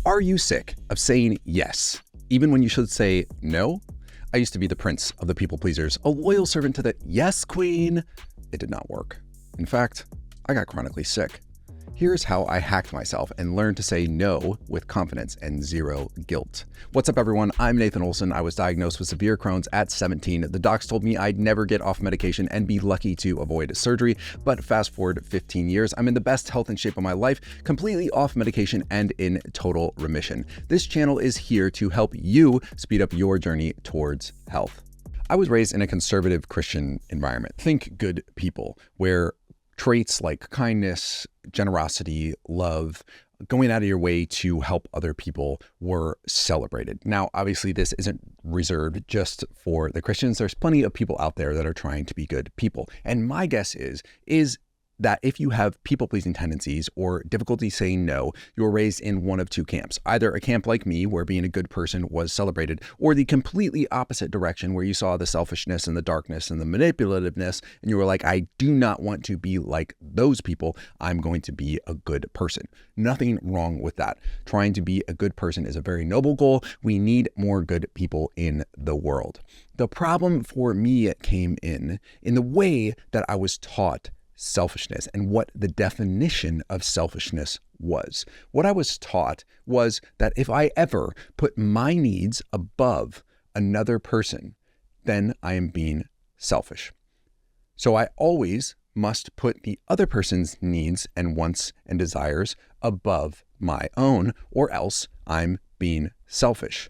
Are you sick of saying yes, even when you should say no? I used to be the prince of the people pleasers, a loyal servant to the yes queen. It did not work. In fact, I got chronically sick. Here's how I hacked myself and learned to say no with confidence and zero guilt. What's up, everyone? I'm Nathan Olson. I was diagnosed with severe Crohn's at 17. The docs told me I'd never get off medication and be lucky to avoid surgery. But fast forward 15 years, I'm in the best health and shape of my life, completely off medication and in total remission. This channel is here to help you speed up your journey towards health. I was raised in a conservative Christian environment. Think good people, where traits like kindness, generosity, love, going out of your way to help other people were celebrated. Now, obviously, this isn't reserved just for the Christians. There's plenty of people out there that are trying to be good people. And my guess is that if you have people-pleasing tendencies or difficulty saying no, you're raised in one of two camps. Either a camp like me, where being a good person was celebrated, or the completely opposite direction, where you saw the selfishness and the darkness and the manipulativeness, and you were like, I do not want to be like those people. I'm going to be a good person. Nothing wrong with that. Trying to be a good person is a very noble goal. We need more good people in the world. The problem for me came in the way that I was taught selfishness and what the definition of selfishness was. What I was taught was that if I ever put my needs above another person, then I am being selfish. So I always must put the other person's needs and wants and desires above my own, or else I'm being selfish.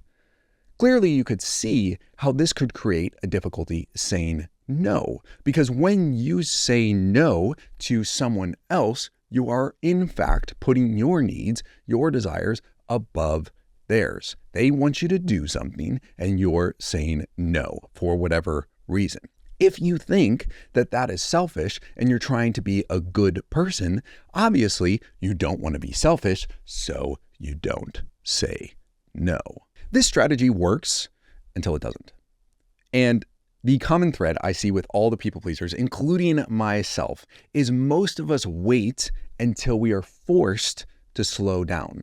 Clearly, you could see how this could create a difficulty saying no, because when you say no to someone else, you are in fact putting your needs, your desires above theirs. They want you to do something and you're saying no for whatever reason. If you think that that is selfish and you're trying to be a good person, obviously you don't want to be selfish, so you don't say no. This strategy works until it doesn't. And the common thread I see with all the people pleasers, including myself, is most of us wait until we are forced to slow down.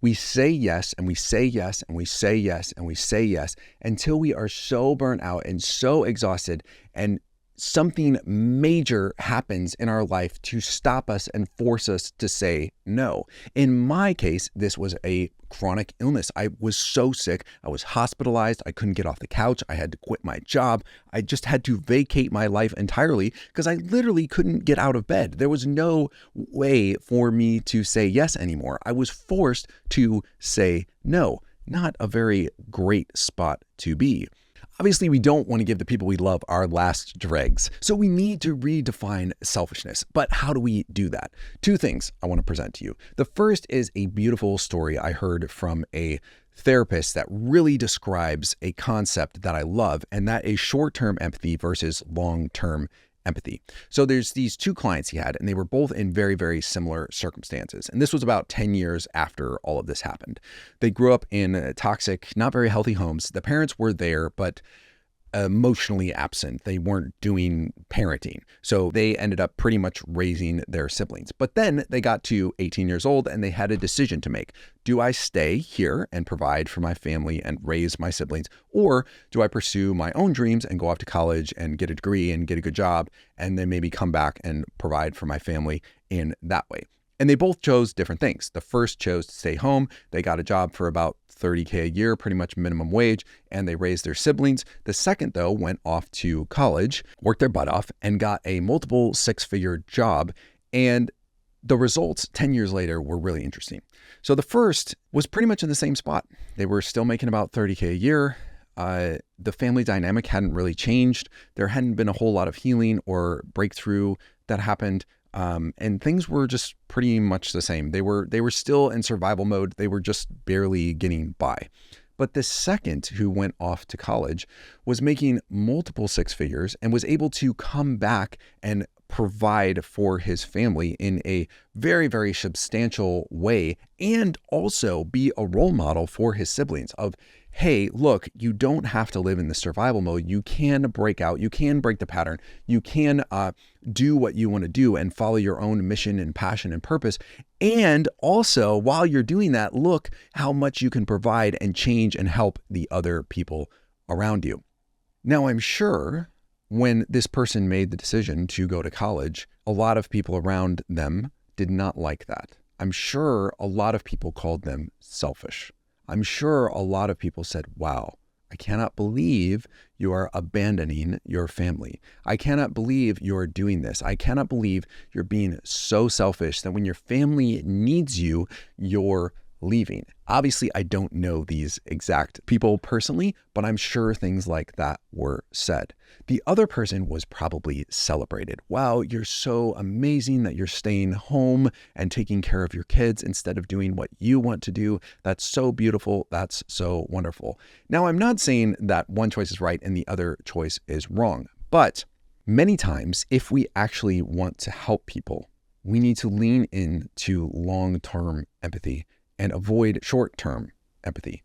We say yes, and we say yes, and we say yes, and we say yes, until we are so burnt out and so exhausted, and something major happens in our life to stop us and force us to say no. In my case, this was a chronic illness. I was so sick. I was hospitalized. I couldn't get off the couch. I had to quit my job. I just had to vacate my life entirely because I literally couldn't get out of bed. There was no way for me to say yes anymore. I was forced to say no. Not a very great spot to be. Obviously, we don't want to give the people we love our last dregs, so we need to redefine selfishness. But how do we do that? Two things I want to present to you. The first is a beautiful story I heard from a therapist that really describes a concept that I love, and that is short-term empathy versus long-term empathy. So there's these two clients he had, and they were both in very, very similar circumstances. And this was about 10 years after all of this happened. They grew up in toxic, not very healthy homes. The parents were there, but emotionally absent. They weren't doing parenting. So they ended up pretty much raising their siblings. But then they got to 18 years old and they had a decision to make. Do I stay here and provide for my family and raise my siblings? Or do I pursue my own dreams and go off to college and get a degree and get a good job and then maybe come back and provide for my family in that way? And they both chose different things. The first chose to stay home. They got a job for about $30K a year, pretty much minimum wage, and they raised their siblings. The second, though, went off to college, worked their butt off, and got a multiple six-figure job. And the results 10 years later were really interesting. So the first was pretty much in the same spot. They were still making about $30K a year. The family dynamic hadn't really changed. There hadn't been a whole lot of healing or breakthrough that happened. And things were just pretty much the same. They were still in survival mode. They were just barely getting by. But the second, who went off to college, was making multiple six figures and was able to come back and provide for his family in a very, very substantial way, and also be a role model for his siblings of, hey, look, you don't have to live in the survival mode. You can break out. You can break the pattern. You can do what you want to do and follow your own mission and passion and purpose. And also, while you're doing that, look how much you can provide and change and help the other people around you. Now, I'm sure when this person made the decision to go to college, a lot of people around them did not like that. I'm sure a lot of people called them selfish. I'm sure a lot of people said, wow, I cannot believe you are abandoning your family. I cannot believe you're doing this. I cannot believe you're being so selfish that when your family needs you, you're leaving. Obviously, I don't know these exact people personally, but I'm sure things like that were said. The other person was probably celebrated. Wow, you're so amazing that you're staying home and taking care of your kids instead of doing what you want to do. That's so beautiful. That's so wonderful. Now, I'm not saying that one choice is right and the other choice is wrong, but many times, if we actually want to help people, we need to lean into long-term empathy and avoid short-term empathy.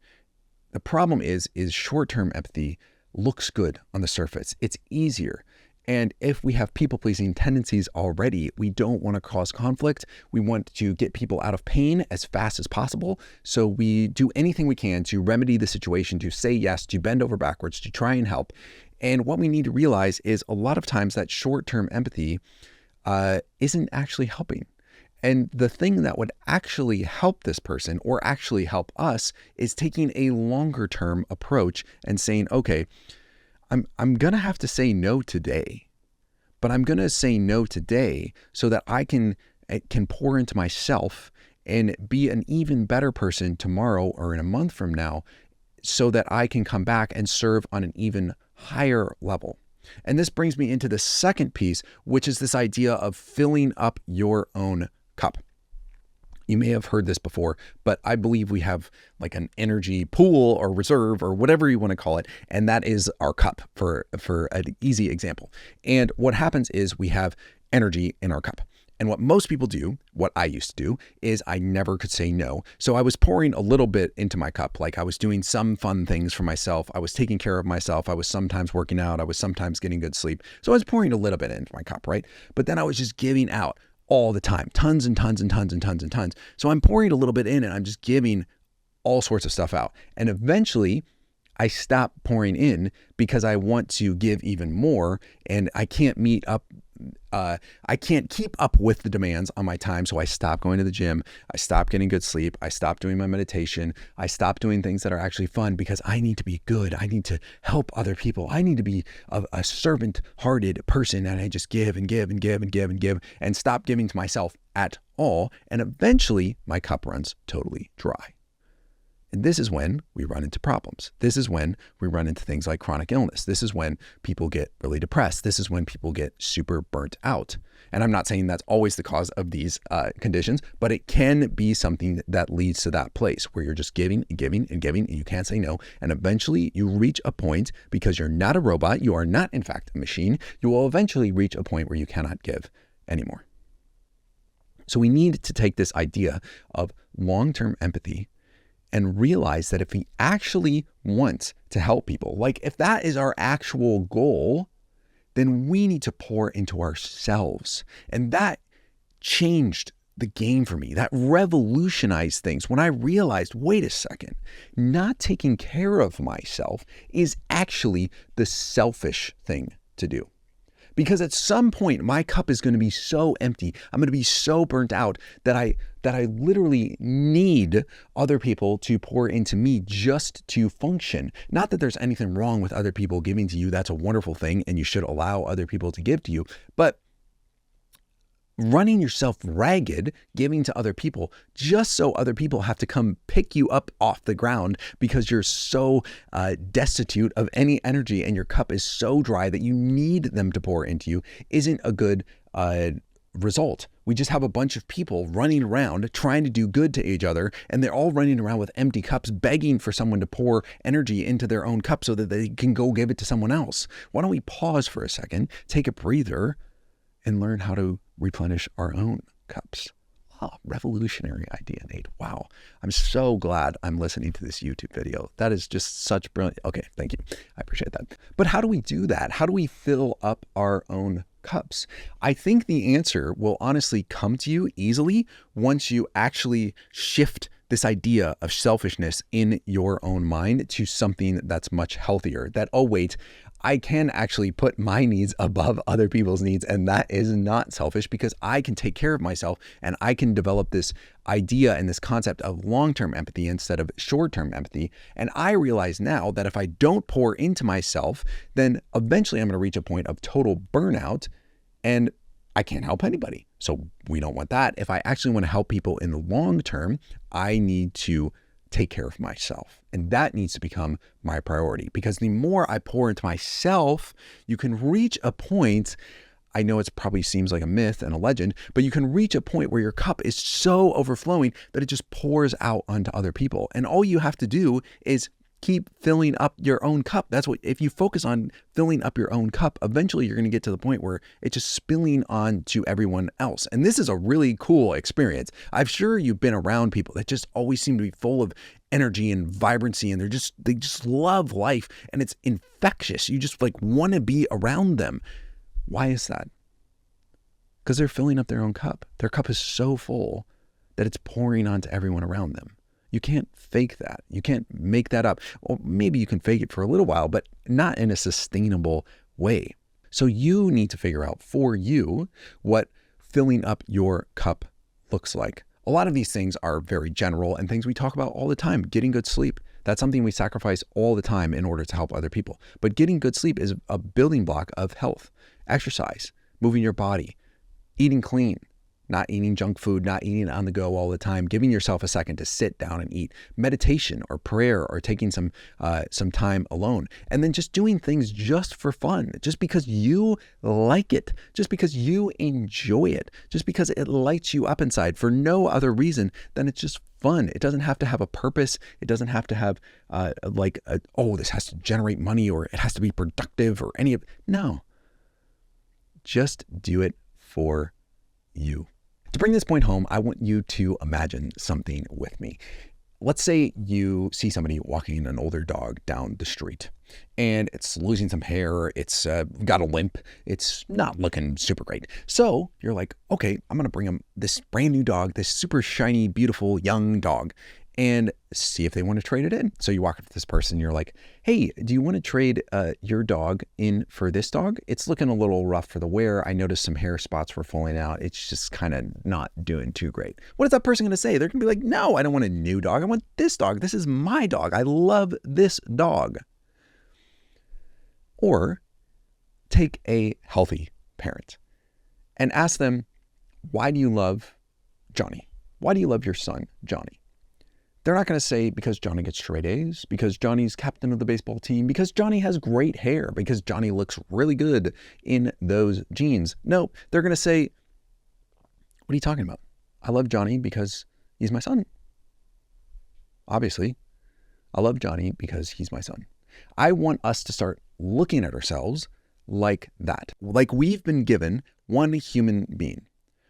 The problem is short-term empathy looks good on the surface. It's easier. And if we have people-pleasing tendencies already, we don't want to cause conflict. We want to get people out of pain as fast as possible. So we do anything we can to remedy the situation, to say yes, to bend over backwards, to try and help. And what we need to realize is a lot of times that short-term empathy isn't actually helping. And the thing that would actually help this person or actually help us is taking a longer term approach and saying, okay, I'm going to have to say no today, but I'm going to say no today so that I can pour into myself and be an even better person tomorrow or in a month from now so that I can come back and serve on an even higher level. And this brings me into the second piece, which is this idea of filling up your own cup. You may have heard this before, but I believe we have like an energy pool or reserve or whatever you want to call it. And that is our cup for an easy example. And what happens is we have energy in our cup. And what most people do, what I used to do, is I never could say no. So I was pouring a little bit into my cup. Like I was doing some fun things for myself. I was taking care of myself. I was sometimes working out. I was sometimes getting good sleep. So I was pouring a little bit into my cup, right? But then I was just giving out all the time, tons and tons and tons and tons and tons. So I'm pouring a little bit in and I'm just giving all sorts of stuff out. And eventually I stop pouring in because I want to give even more and I can't I can't keep up with the demands on my time. So I stop going to the gym. I stop getting good sleep. I stop doing my meditation. I stop doing things that are actually fun because I need to be good. I need to help other people. I need to be a servant-hearted person. And I just give and give and give and give and give and stop giving to myself at all. And eventually my cup runs totally dry. And this is when we run into problems. This is when we run into things like chronic illness. This is when people get really depressed. This is when people get super burnt out. And I'm not saying that's always the cause of these conditions, but it can be something that leads to that place where you're just giving and giving and giving and you can't say no. And eventually you reach a point, because you're not a robot, you are not in fact a machine, you will eventually reach a point where you cannot give anymore. So we need to take this idea of long-term empathy and realize that if we actually want to help people, like if that is our actual goal, then we need to pour into ourselves. And that changed the game for me. That revolutionized things when I realized, wait a second, not taking care of myself is actually the selfish thing to do. Because at some point, my cup is going to be so empty. I'm going to be so burnt out that I literally need other people to pour into me just to function. Not that there's anything wrong with other people giving to you. That's a wonderful thing, and you should allow other people to give to you. But running yourself ragged, giving to other people just so other people have to come pick you up off the ground because you're so destitute of any energy and your cup is so dry that you need them to pour into you isn't a good result. We just have a bunch of people running around trying to do good to each other, and they're all running around with empty cups begging for someone to pour energy into their own cup so that they can go give it to someone else. Why don't we pause for a second, take a breather, and learn how to replenish our own cups. Oh, revolutionary idea, Nate. Wow. I'm so glad I'm listening to this YouTube video. That is just such brilliant. Okay, thank you. I appreciate that. But how do we do that? How do we fill up our own cups? I think the answer will honestly come to you easily once you actually shift this idea of selfishness in your own mind to something that's much healthier. That, oh wait, I can actually put my needs above other people's needs, and that is not selfish because I can take care of myself and I can develop this idea and this concept of long-term empathy instead of short-term empathy. And I realize now that if I don't pour into myself, then eventually I'm going to reach a point of total burnout and I can't help anybody. So we don't want that. If I actually want to help people in the long term, I need to take care of myself. And that needs to become my priority, because the more I pour into myself, you can reach a point, I know it probably seems like a myth and a legend, but you can reach a point where your cup is so overflowing that it just pours out onto other people. And all you have to do is keep filling up your own cup. That's what, if you focus on filling up your own cup, eventually you're going to get to the point where it's just spilling on to everyone else. And this is a really cool experience. I'm sure you've been around people that just always seem to be full of energy and vibrancy, and they just love life, and it's infectious. You just like want to be around them. Why is that? Because they're filling up their own cup. Their cup is so full that it's pouring onto everyone around them. You can't fake that. You can't make that up. Or maybe you can fake it for a little while, but not in a sustainable way. So you need to figure out for you what filling up your cup looks like. A lot of these things are very general and things we talk about all the time. Getting good sleep. That's something we sacrifice all the time in order to help other people. But getting good sleep is a building block of health. Exercise, moving your body, eating clean, not eating junk food, not eating on the go all the time, giving yourself a second to sit down and eat, meditation or prayer or taking some time alone, and then just doing things just for fun, just because you like it, just because you enjoy it, just because it lights you up inside for no other reason than it's just fun. It doesn't have to have a purpose. It doesn't have to have this has to generate money or it has to be productive or any of, no. Just do it for you. To bring this point home, I want you to imagine something with me. Let's say you see somebody walking an older dog down the street and it's losing some hair. It's got a limp. It's not looking super great. So you're like, okay, I'm going to bring him this brand new dog, this super shiny, beautiful young dog, and see if they want to trade it in. So you walk up to this person, you're like, hey, do you want to trade your dog in for this dog? It's looking a little rough for the wear. I noticed some hair spots were falling out. It's just kind of not doing too great. What is that person going to say? They're going to be like, no, I don't want a new dog. I want this dog. This is my dog. I love this dog. Or take a healthy parent and ask them, why do you love Johnny? Why do you love your son, Johnny? They're not going to say because Johnny gets straight A's, because Johnny's captain of the baseball team, because Johnny has great hair, because Johnny looks really good in those jeans. No, they're going to say, what are you talking about? I love Johnny because he's my son. Obviously, I love Johnny because he's my son. I want us to start looking at ourselves like that. Like we've been given one human being.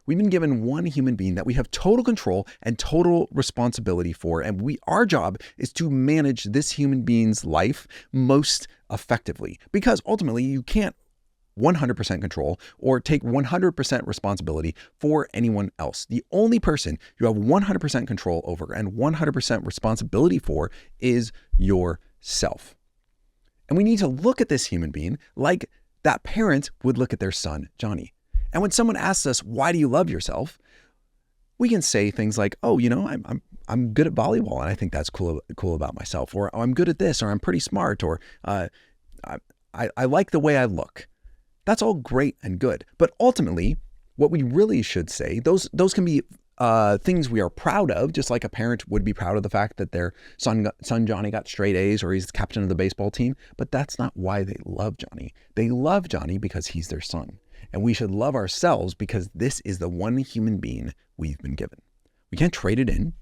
We've been given one human being that we have total control and total responsibility for. And our job is to manage this human being's life most effectively, because ultimately you can't 100% control or take 100% responsibility for anyone else. The only person you have 100% control over and 100% responsibility for is yourself. And we need to look at this human being like that parent would look at their son, Johnny. And when someone asks us, why do you love yourself? We can say things like, oh, I'm good at volleyball and I think that's cool about myself. Or, oh, I'm good at this, or I'm pretty smart, or I like the way I look. That's all great and good. But ultimately, what we really should say, those can be things we are proud of, just like a parent would be proud of the fact that their son Johnny got straight A's or he's the captain of the baseball team. But that's not why they love Johnny. They love Johnny because he's their son. And we should love ourselves because this is the one human being we've been given. We can't trade it in.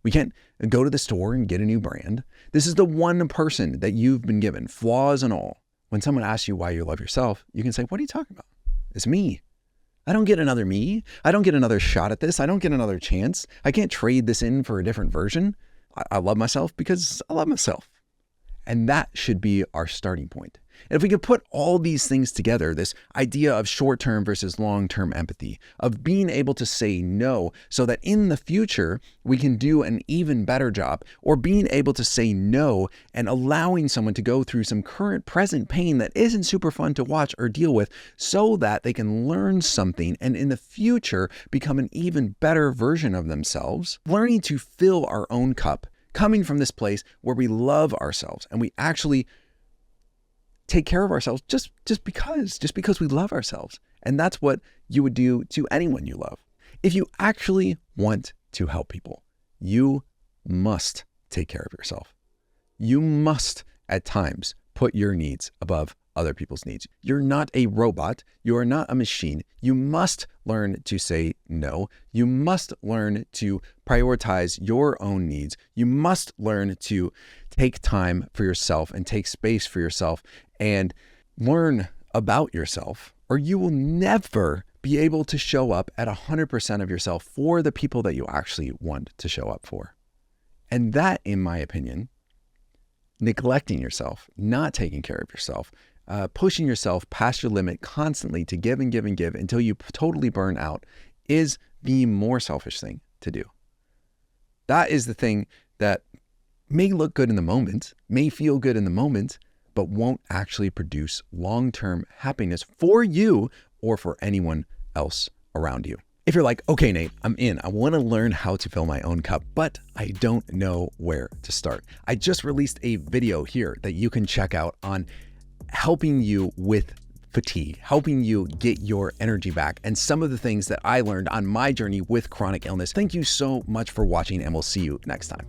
We can't go to the store and get a new brand. This is the one person that you've been given, flaws and all. When someone asks you why you love yourself, you can say, what are you talking about? It's me. I don't get another me. I don't get another shot at this. I don't get another chance. I can't trade this in for a different version. I love myself because I love myself. And that should be our starting point. And if we could put all these things together, this idea of short-term versus long-term empathy, of being able to say no so that in the future we can do an even better job, or being able to say no and allowing someone to go through some current present pain that isn't super fun to watch or deal with so that they can learn something and in the future become an even better version of themselves, learning to fill our own cup, coming from this place where we love ourselves and we actually take care of ourselves just because we love ourselves. And that's what you would do to anyone you love. If you actually want to help people, you must take care of yourself. You must at times put your needs above other people's needs. You're not a robot. You are not a machine. You must learn to say no. You must learn to prioritize your own needs. You must learn to take time for yourself and take space for yourself and learn about yourself, or you will never be able to show up at 100% of yourself for the people that you actually want to show up for. And that, in my opinion, neglecting yourself, not taking care of yourself, pushing yourself past your limit constantly to give and give and give until you totally burn out is the more selfish thing to do. That is the thing that may look good in the moment, may feel good in the moment, but won't actually produce long-term happiness for you or for anyone else around you. If you're like, okay, Nate, I'm in. I want to learn how to fill my own cup, but I don't know where to start. I just released a video here that you can check out on helping you with fatigue, helping you get your energy back, and some of the things that I learned on my journey with chronic illness. Thank you so much for watching, and we'll see you next time.